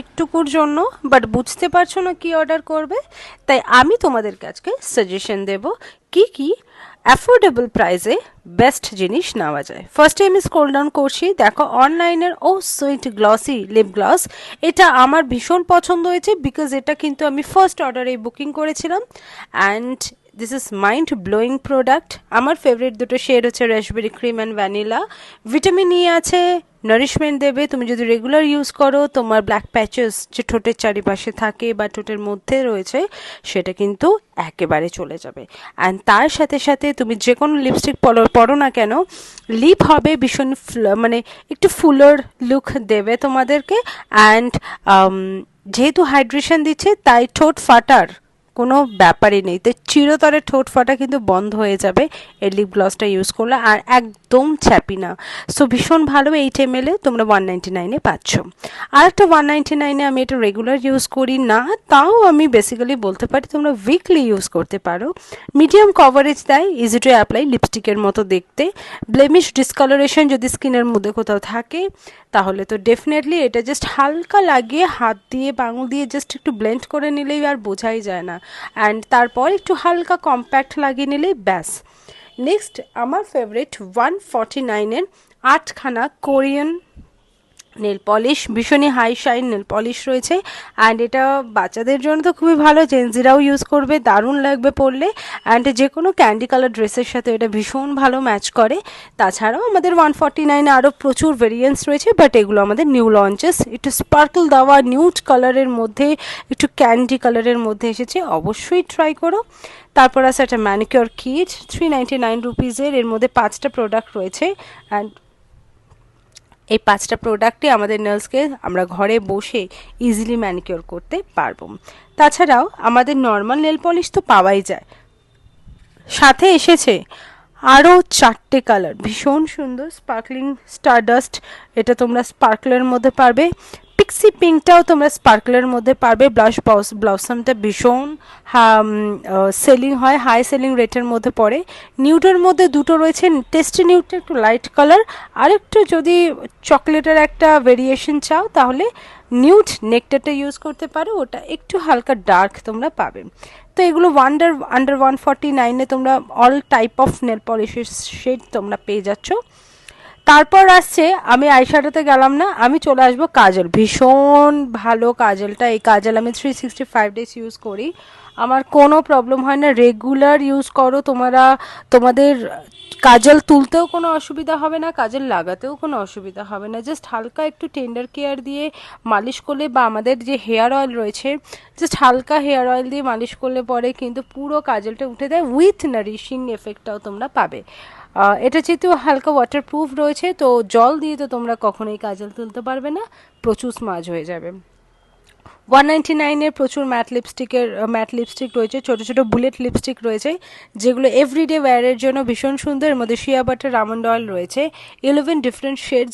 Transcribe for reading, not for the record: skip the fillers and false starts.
একটুকুর জন্য, বাট বুঝতে পারছো না কি অর্ডার করবে, তাই আমি তোমাদের কাছে সাজেশন দেব কি কি অ্যাফোর্ডেবল প্রাইসে বেস্ট জিনিস নেওয়া যায়। ফার্স্টে আমি স্ক্রোল ডাউন করছি, দেখো অনলাইনের ও সুইট গ্লসি লিপ গ্লস, এটা আমার ভীষণ পছন্দ হয়েছে বিকজ এটা কিন্তু আমি ফার্স্ট অর্ডারে বুকিং করেছিলাম and this is mind blowing product. আমার ফেভারিট দুটো শেড হচ্ছে raspberry cream and vanilla. Vitamin E আছে, নারিশমেন্ট দেবে। তুমি যদি রেগুলার ইউজ করো তোমার ব্ল্যাক প্যাচেস যে ঠোঁটের চারিপাশে থাকে বা ঠোঁটের মধ্যে রয়েছে সেটা কিন্তু একেবারে চলে যাবে। অ্যান্ড তার সাথে সাথে তুমি যে কোনো লিপস্টিক পরো না কেন, লিপ হবে ভীষণ মানে একটু ফুলার লুক দেবে তোমাদেরকে। অ্যান্ড যেহেতু হাইড্রেশন দিচ্ছে তাই ঠোঁট ফাটার কোনো ব্যাপারই নেই, তো চিরতরে ঠোঁট ফাটা কিন্তু বন্ধ হয়ে যাবে এই লিপ গ্লসটা ইউজ করলে, আর একদম চ্যাপি না। সো ভীষণ ভালো, 8 ml তোমরা 199-এ পাচ্ছ। আর একটা 199-এ আমি এটা রেগুলার ইউজ করি না, তাও আমি বেসিক্যালি বলতে পারি তোমরা উইকলি ইউজ করতে পারো। মিডিয়াম কভারেজ দেয়, ইজি টু অ্যাপ্লাই, লিপস্টিকের মতো দেখতে। ব্লেমিশ ডিসকালারেশন যদি স্কিনের মধ্যে কোথাও থাকে তাহলে তো ডেফিনেটলি এটা জাস্ট হালকা লাগিয়ে হাত দিয়ে আঙুল দিয়ে জাস্ট একটু ব্লেন্ড করে নিলেই আর বোঝাই যায় না, অ্যান্ড তারপর একটু হালকা কম্প্যাক্ট লাগিয়ে নিলেই ব্যাস। নেক্সট আমার ফেভারিট 149-এর 8খানা কোরিয়ান নেল পলিশ, ভীষণই হাই শাইন নেল পলিশ রয়েছে। অ্যান্ড এটা বাচ্চাদের জন্য তো খুবই ভালো, জেন্টসরাও ইউজ করবে, দারুণ লাগবে পরলে। অ্যান্ড যে কোনো ক্যান্ডি কালার ড্রেসের সাথে এটা ভীষণ ভালো ম্যাচ করে। তাছাড়াও আমাদের 149-এ আরও প্রচুর ভেরিয়েন্টস রয়েছে, বাট এগুলো আমাদের নিউ লঞ্চেস। একটু স্পার্কল দেওয়া নিউড কালারের মধ্যে, একটু ক্যান্ডি কালারের মধ্যে এসেছে, অবশ্যই ট্রাই করো। তারপর আছে একটা ম্যানিকিওর কিট 399 রুপিজের, এর মধ্যে 5টা প্রোডাক্ট রয়েছে। অ্যান্ড এই 5টা প্রোডাক্টে আমাদের নেলসকে আমরা ঘরে বসে ইজিলি ম্যানিকিওর করতে পারবো। তাছাড়াও আমাদের নর্মাল নেল পলিশ তো পাওয়াই যায়, সাথে এসেছে আরও 4টে কালার, ভীষণ সুন্দর স্পার্কলিং স্টারডাস্ট, এটা তোমরা স্পার্কলের মধ্যে পারবে। পিক্সি পিঙ্কটাও তোমরা স্পার্কলের মধ্যে পারবে। ব্লাশ ব্লসমটা ভীষণ সেলিং হয়, হাই সেলিং রেটের মধ্যে পড়ে। নিউডের মধ্যে দুটো রয়েছে, টেস্টি নিউডটা একটু লাইট কালার, আর একটু যদি চকলেটের একটা ভেরিয়েশন চাও তাহলে নিউড নেকটারটা ইউজ করতে পারো, ওটা একটু হালকা ডার্ক তোমরা পাবে। তো এগুলো আন্ডার 149-এ তোমরা অল টাইপ অফ নেল পলিশের শেড তোমরা পেয়ে যাচ্ছ। তারপর আসছে, আমি আইশ্যাডোতে গেলাম না, আমি চলে আসবো কাজল। ভীষণ ভালো কাজলটা, এই কাজল আমি 365 ডেজ ইউজ করি, আমার কোনো প্রবলেম হয় না। রেগুলার ইউজ করো তোমরা, তোমাদের কাজল তুলতেও কোনো অসুবিধা হবে না, কাজল লাগাতেও কোনো অসুবিধা হবে না। জাস্ট হালকা একটু টেন্ডার কেয়ার দিয়ে মালিশ করলে, বা আমাদের যে হেয়ার অয়েল রয়েছে জাস্ট হালকা হেয়ার অয়েল দিয়ে মালিশ করলে পরে কিন্তু পুরো কাজলটা উঠে দেয়, উইথ নারিশিং এফেক্টটাও তোমরা পাবে। এটা যেহেতু হালকা ওয়াটারপ্রুফ রয়েছে, তো জল দিয়ে তো তোমরা কখনোই কাজল তুলতে পারবে না, প্রচুর স্মাজ হয়ে যাবে। 199-এর প্রচুর ম্যাট লিপস্টিক রয়েছে, ছোটো ছোটো বুলেট লিপস্টিক রয়েছে যেগুলো এভরিডে ওয়্যারের জন্য ভীষণ সুন্দর। এর মধ্যে শিয়া বাটার আমন্ড অয়েল রয়েছে, 11 ডিফারেন্ট শেডস